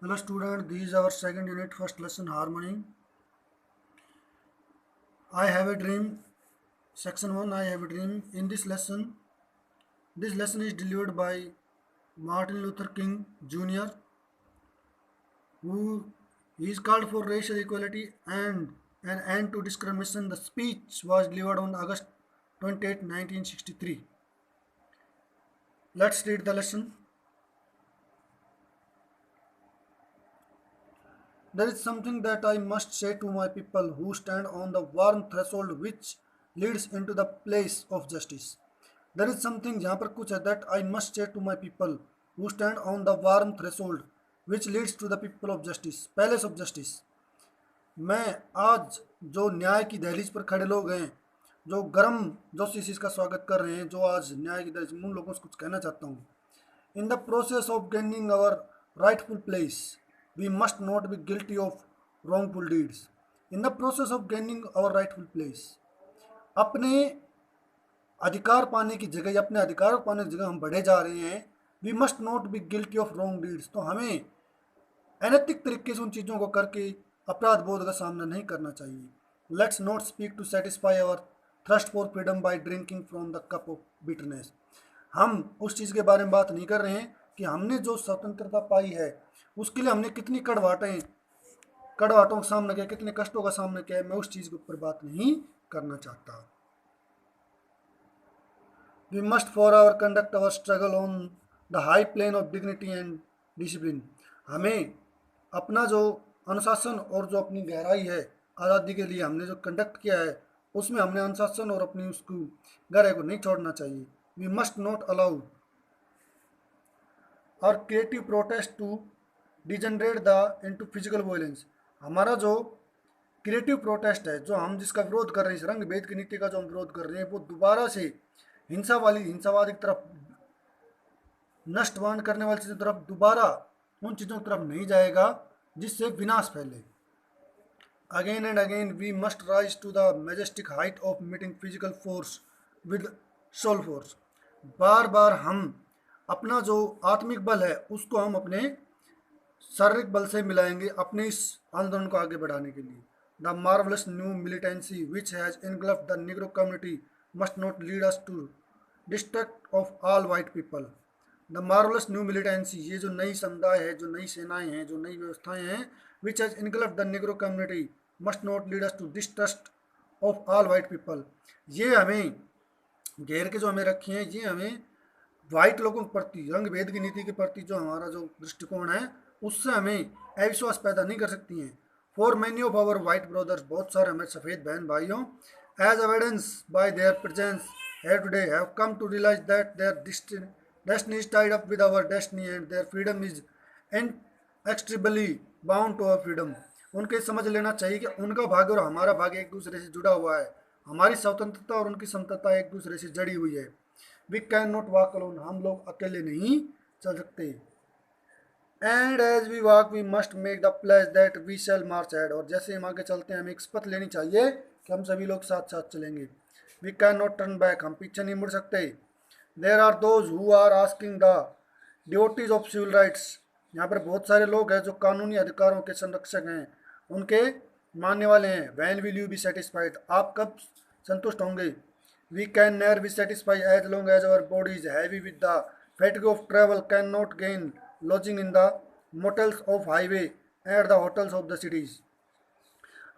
Hello student, this is our second unit, first lesson harmony. I have a dream, section 1. I have a dream. In this lesson is delivered by Martin Luther King Jr., who is called for racial equality and an end to discrimination. The speech was delivered on August 28, 1963. Let's read the lesson. There is something that I must say to my people who stand on the warm threshold which leads into the place of justice. There is something यहाँ पर कुछ है that I must say to my people who stand on the warm threshold which leads to the people of justice, palace of justice. मैं आज जो न्याय की दहलीज पर खड़े लोग हैं, जो गर्म जोशी से इसका स्वागत कर रहे हैं, जो आज न्याय की दहलीज, उन लोगों से कुछ कहना चाहता हूँ. In the process of gaining our rightful place, we must not be guilty of wrongful deeds. In the process of gaining our rightful place, अपने अधिकार पाने की जगह या अपने अधिकार पाने की जगह हम बढ़े जा रहे हैं. We must not be guilty of wrong deeds. तो हमें अनैतिक तरीके से उन चीज़ों को करके अपराध बोध का सामना नहीं करना चाहिए. Let's not speak to satisfy our thirst for freedom by drinking from the cup of bitterness. हम उस चीज़ के बारे में बात नहीं कर रहे हैं कि हमने जो स्वतंत्रता पाई है उसके लिए हमने कितनी कड़वाहटों का सामना किया, कितने कष्टों का सामना किया है. मैं उस चीज़ के ऊपर बात नहीं करना चाहता. We must forever conduct our struggle on the high plane of dignity and discipline. हमें अपना जो अनुशासन और जो अपनी गहराई है आज़ादी के लिए हमने जो कंडक्ट किया है उसमें हमने अनुशासन और अपनी उसको गहराई को नहीं छोड़ना चाहिए. We must not allow our creative protest to degenerate the into physical violence. हमारा जो क्रिएटिव प्रोटेस्ट है, जो हम जिसका विरोध कर रहे हैं, इस रंग भेद की नीति का जो हम विरोध कर रहे हैं, वो दोबारा से हिंसावादी की तरफ, नष्टवान करने वाली चीज़ों की तरफ, दोबारा उन चीज़ों की तरफ नहीं जाएगा जिससे विनाश फैले. Again and again we must rise to the majestic height of meeting physical force with soul force. बार बार हम अपना जो आत्मिक बल है उसको हम अपने शारीरिक बल से मिलाएंगे अपने इस आंदोलन को आगे बढ़ाने के लिए. The marvellous new militancy which has engulfed the Negro community must not lead us to distrust of all white people. The marvellous new militancy, ये जो नई समुदाय है, जो नई सेनाएं हैं, जो नई व्यवस्थाएं हैं, which has engulfed the Negro community must not lead us to distrust of all white people. ये हमें घेर के जो हमें रखी हैं, ये हमें वाइट लोगों के प्रति, रंग भेद की नीति के प्रति जो हमारा जो दृष्टिकोण है उससे हमें अविश्वास पैदा नहीं कर सकती हैं. For many of our white brothers, बहुत सारे हमारे सफ़ेद बहन भाइयों, as evidence by their presence here today have come to realize that their destiny is tied up with our destiny and their freedom is inextricably bound to our freedom. उनके समझ लेना चाहिए कि उनका भाग्य और हमारा भाग्य एक दूसरे से जुड़ा हुआ है. हमारी स्वतंत्रता और उनकी स्वतंत्रता एक दूसरे से जड़ी हुई है. We cannot walk alone, हम लोग अकेले नहीं चल सकते. And as we walk we must make the place that we shall march ahead. और जैसे हम आगे चलते हैं हमें एक शपथ लेनी चाहिए कि हम सभी लोग साथ साथ चलेंगे. We cannot turn back, हम पीछे नहीं मुड़ सकते. There are those who are asking the duties of civil rights. यहाँ पर बहुत सारे लोग हैं जो कानूनी अधिकारों के संरक्षक हैं, उनके मानने वाले हैं. When will you be satisfied, आप कब संतुष्ट होंगे. We can never be satisfied as long as our body is heavy with the fatigue of travel cannot gain lodging in the motels of highway at the hotels of the cities.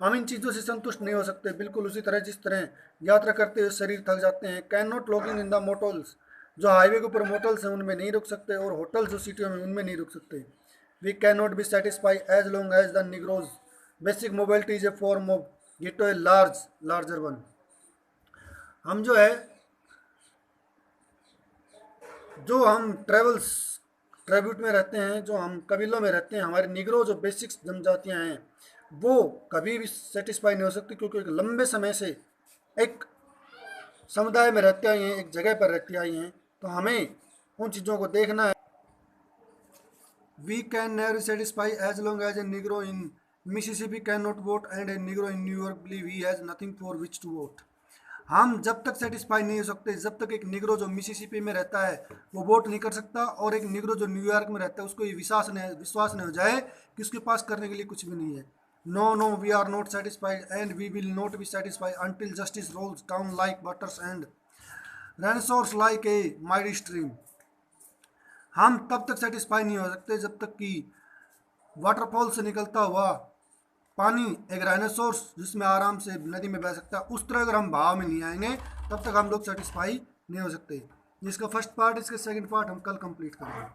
हम इन चीज़ों से संतुष्ट नहीं हो सकते, बिल्कुल उसी तरह जिस तरह यात्रा करते हुए शरीर थक जाते हैं. Can not logging in the motels, जो हाईवे के ऊपर मोटल्स हैं उनमें नहीं रुक सकते, और होटल्स जो सिटियों में उनमें नहीं रुक सकते. We cannot be satisfy as long as the Negro's basic mobility is a form of get a larger one. हम जो है, जो हम ट्रेब्यूट में रहते हैं, जो हम कबीलों में रहते हैं, हमारे निग्रो जो बेसिक जनजातियाँ हैं वो कभी भी सेटिस्फाई नहीं हो सकती, क्योंकि एक लंबे समय से एक समुदाय में रहते आई हैं, एक जगह पर रहती आई हैं. तो हमें उन चीज़ों को देखना है. We can never satisfy as long as a Negro in Mississippi cannot vote and a Negro in New York believe he has nothing for which to vote. हम जब तक सेटिस्फाई नहीं हो सकते जब तक एक निग्रो जो मिसिसिपी में रहता है वो वोट नहीं कर सकता, और एक निग्रो जो न्यूयॉर्क में रहता है उसको ये विश्वास नहीं हो जाए कि उसके पास करने के लिए कुछ भी नहीं है। No no, we are not satisfied and we will not be satisfied until justice rolls down like waters and righteousness like a mighty stream. हम तब तक सेटिस्फाई नहीं हो सकते जब तक कि वाटरफॉल से निकलता हुआ पानी एक राइनोसोर्स जिसमें आराम से नदी में बह सकता है उस तरह अगर हम भाव में नहीं आएंगे तब तक हम लोग सेटिस्फाई नहीं हो सकते। इसका फर्स्ट पार्ट, इसका सेकंड पार्ट हम कल कंप्लीट करेंगे।